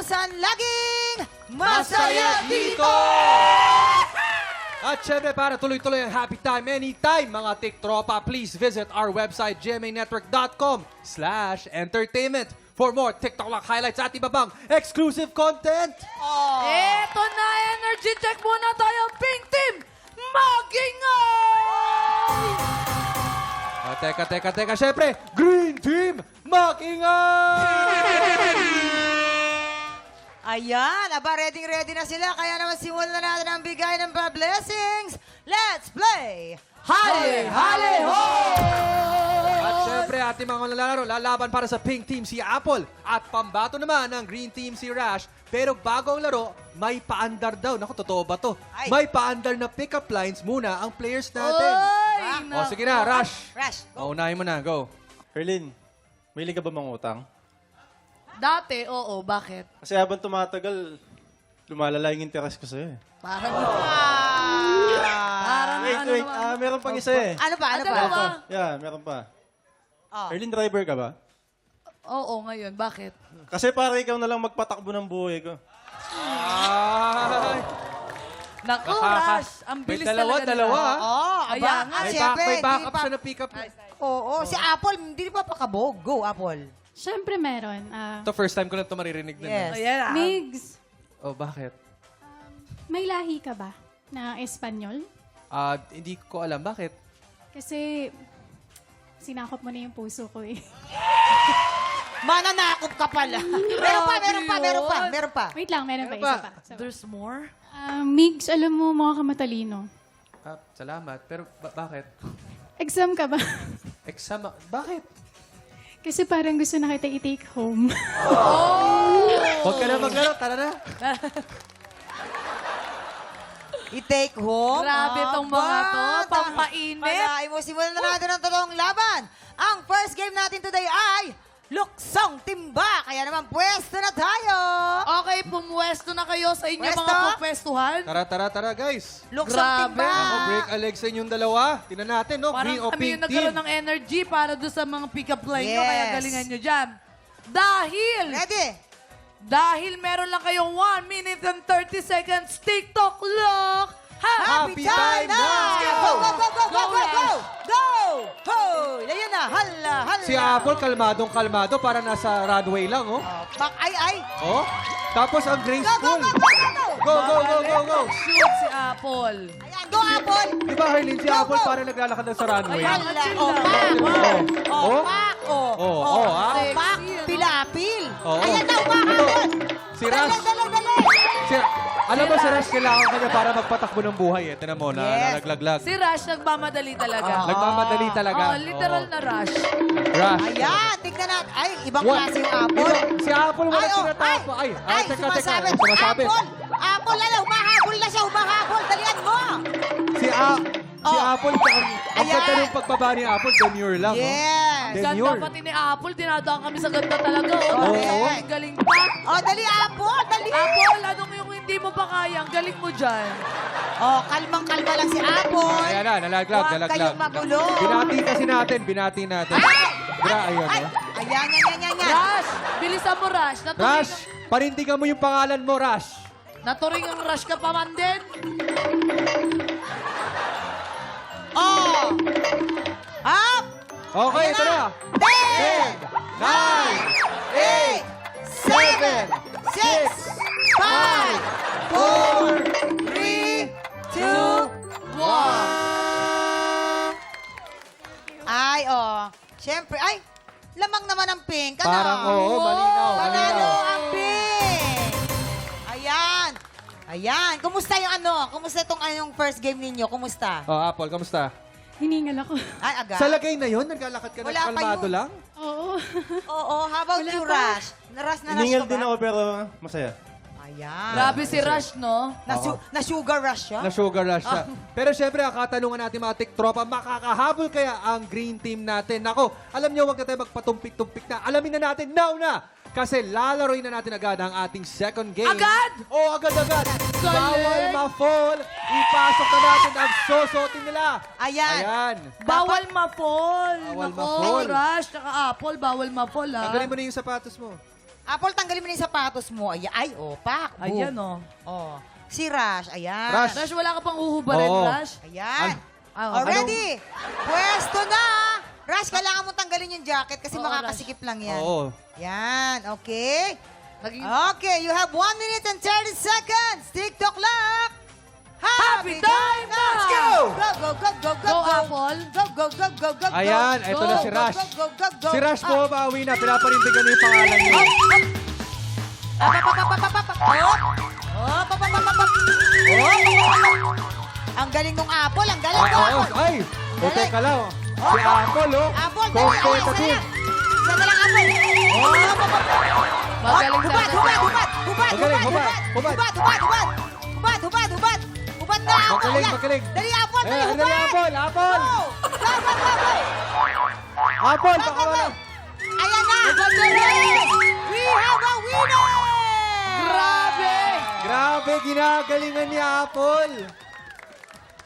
saan laging masaya dito! At syempre, para tuloy-tuloy ang happy time anytime, mga TikTropa, please visit our website, gmanetwork.com/entertainment for more TikTok Lock highlights at iba pang exclusive content. Eto na, energy check muna tayo, Pink Team! Mag-ingay! Teka. Syempre, Green Team, mag-ingay! Ayan, ready na sila. Kaya naman simulan na natin ang bigay ng blessings. Let's play! Hale, hale, ho! At syempre, ating mga lalaro, lalaban para sa Pink Team si Apple. At pambato naman ng Green Team si Rash. Pero bago ang laro, may paandar daw. Naku, totoo ba to? Ay. May paandar na pick-up lines muna ang players natin. Ay, O sige na, Rash. Rush, go. Unahin mo na, go. Erlyn, may ka ba mangutang? Dati, oo. Bakit? Kasi habang tumatagal, lumalala yung interest ko sa'yo eh. Parang... Ah. Parang Wait, ano naman. meron pang isa eh. Ano pa? Ano ba? Yeah, meron pa. Oh. Erlyn, driver ka ba? Oo, ngayon. Bakit? Kasi para ikaw na lang magpatakbo ng buhay ko. Ay. Naku, Nakaka- Rash. Ang May bilis dalawa, talaga dalawa, nila. ah. Oo, Ayan nga. May, siyempre, may hindi backup pa- siya na pick-up. Oo, si Apple, hindi pa pakabog. Go, Apple. Siyempre meron. Ito, first time ko na ito maririnig din. Yes. Ayan ah. Migs, Oh, bakit? may lahi ka ba na Espanyol? Hindi ko alam. Bakit? Kasi sinakop mo na yung puso ko eh. Mananakop ka pala. meron pa. Wait lang, meron pa, Meron pa. isa pa. Isa pa. There's more? Migs, alam mo, mga kamatalino. Salamat. Pero bakit? Exam ka ba? Exam? Bakit? Kasi parang gusto na kita i-take home. Huwag ka na maglaro. Tara na. I-take home. Grabe tong mga to. Aba, Pampainit. Malaay mo, simulan na natin ang totoong laban. Ang first game natin today ay Luksong Timba. Kaya naman, pwesto na tayo. Okay, pumwesto na kayo sa inyong Pwesto? mga pupwestuhan. Tara, guys. Luksong Grabe. Timba. Ako, break a leg sa inyong dalawa. Tingnan natin, no? Parang Green o kami pink yung team. nagkaroon ng energy para doon sa mga pick-up line nyo. Yes. Kaya galingan nyo dyan. Ready? Dahil meron lang kayong 1 minute and 30 seconds TikTok lock. Happy time now! Go, go, go, go, go, go, go! Rush. Go! Hoy! Ayan na, hala, hala. Si Apple, kalmadong-kalmado. Para nasa runway lang, oh. Ay. Oh? Tapos ang Go, go, graceful. go, go, go, go! Go. Shoot si Apple. Ayan, go, Apple! Di ba, Harleen, si Go, Apple go. parang naglalakad na sa runway? Ayan. Hala, chill oh, lang. pak! Oh. Oh, pak! Oh, Oh, pak! Sexy, ano? Pilapil! Oo. Ayan na, umakabot! Si Rash. Dali! Alam mo, si Rash, kailangan kanya para magpatakbo ng buhay. Eh. Tinan mo, Yes. nalaglag. Si Rush nagmamadali talaga. Nagmamadali talaga. Oh, literal na Rush. Rush. Ayan, tignan natin. Ay, ibang What? klase yung Apple. Si Apple wala oh, tinatapo. Ay, teka. sumasabi. Sumasabi. Apple, humahabol na siya, humahabol. Dalian mo. Si Oh. Apple, ang Ayan. ganda ng pagbaba ni Apple, demure lang. Yes. Then Ganda yun. pati ni Apple, dinadaan kami sa ganda talaga. Oh, Oo. Ang galing pa. Oh, dali, Apple, dali. Apple, anong yung hindi mo pa kaya? Ang galing mo dyan. Oh, kalmang-kalma lang si Apple. Ayan na, nalaglag. Huwag kayong magulo. Binati kasi natin, binati natin. Ay! Ayun, Ay! oh. Ayan. Rush, bilisan mo Rush. Rush, panindigan mo yung pangalan mo, Rush. Naturing ang Rush ka pa man din. Oh! Up! Okay, Ayan ito na. 10, 9, 8, 7, 6, 5, 4, 3, 2, 1. Ay, oh. Siyempre, ay, lamang naman ang pink. Ano? Parang, oo, malinaw. Panalo ang pink. Ayan. Kumusta yung ano? Kumusta itong yung first game ninyo? Kumusta? Oh, Apple, kamusta? Hiningal ako. Ay, agad. Sa lagay na yun, naglalakad ka na Wala pa kalmado yun. lang? Oo. Oo, how about Wala you, pa. Rush? Naras na Iningal ka din ba? ako pero masaya. Ayan. Grabe si Rush, no? Na-sugar rush siya? Na sugar rush siya. Pero syempre, ang katanungan natin mga tiktropa, makakahabol kaya ang green team natin? Nako, alam niyo, wag na tayo magpatumpik-tumpik na. Alamin na natin now na. Kasi lalaroin na natin agad ang ating second game. Agad? Oo, agad-agad. Galing. Bawal ma-fall. Ipasok na natin ang sosotin nila. Ayan. Bawal ma-fall. Bawal Nako, ma-fall. Rush, tsaka Apple, bawal ma-fall, ha? Tanggalin mo na yung sapatos mo. Apple, tanggalin mo na yung sapatos mo. Ay, pak. Boom. Ayan, oh. Oh. Si Rush, ayan. Rush. Rush, wala ka pang uhubarin, Oo. Rush? Ayan. Ah, Already. Pwesto na. Rush, kailangan mo tanggalin yung jacket kasi Oo, makakasikip lang yan. Oo. Yan, okay. Naging- Okay, you have 1 minute and 30 seconds. TikTok clock. Happy time na! Let's go! Go, go, go, go, go, Go, Apple. Go, go, go, go, go, go. Ayan, eto na si Go, Rush. go, go, go, go. Si Rush po, bawi na. Pinaparindigan na yung pangalan niya. Ang galing ng Apple, ang galing Ay, ng oo. Apple. Ay, o teka lang. Si Apple, oh. Apple, dali. Competitive. Isa na lang, Apple. Magaling Hubad, talaga. hubad, hubad, hubad, Magaling, hubad, hubad, hubad, hubad, hubad, hubad, hubad, hubad, hubad na, Apple. Magaling, Ayan. magaling. Dali, Apple, dali, Ayan, hubad. dali, Apple, Apple. Go. Go, go, go, go. Apple, Go, baka go, go. wala. Ayan na. We have a winner. Grabe! Grabe, ginagalingan ni Apple.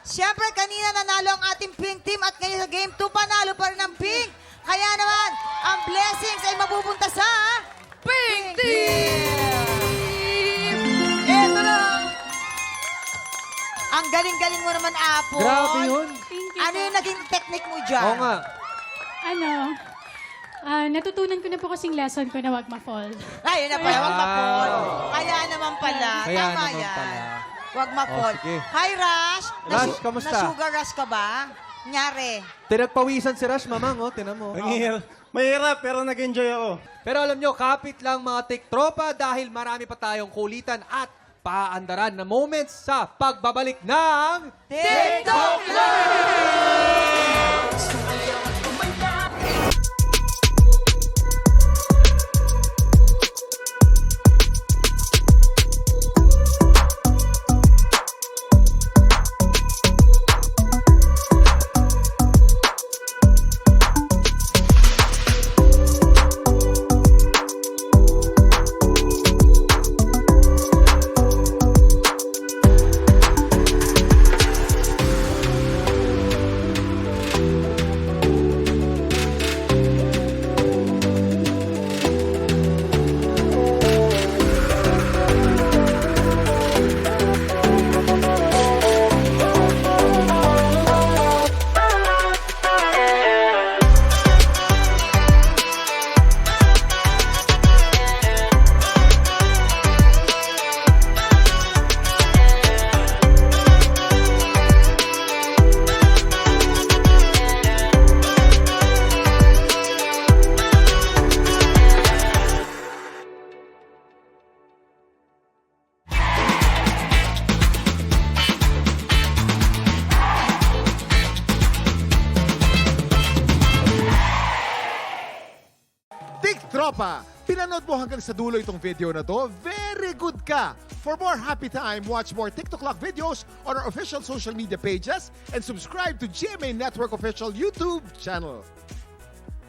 Siyempre, kanina nanalo ang ating pink team at ngayon sa game 2, panalo pa rin ang pink. Kaya naman, ang blessings ay mapupunta sa Pink Team! Ito na! Ang galing-galing mo naman, Apple. Grabe yun. Thank you Ano po. yung naging technique mo dyan? Oo nga. Ano, natutunan ko na po kasing lesson ko na wag ma-fall. Ay, yun na pala, wag ma-fall. Kaya naman pala. Kaya Tama naman yan. pala. Wag ma-fall. Oh, sige. Hi, Rush. Rush, kamusta? Na-sugar rush ka ba? Nyari. Tinagpawisan si Rush, mamang, oh. Tinan mo. Mahirap, pero nag-enjoy ako. Pero alam nyo, kapit lang mga tiktropa dahil marami pa tayong kulitan at paandaran na moments sa pagbabalik ng... TikTok Tropa, pinanood mo hanggang sa dulo itong video na to? Very good ka! For more happy time, watch more TikTok Clock videos on our official social media pages and subscribe to GMA Network official YouTube channel.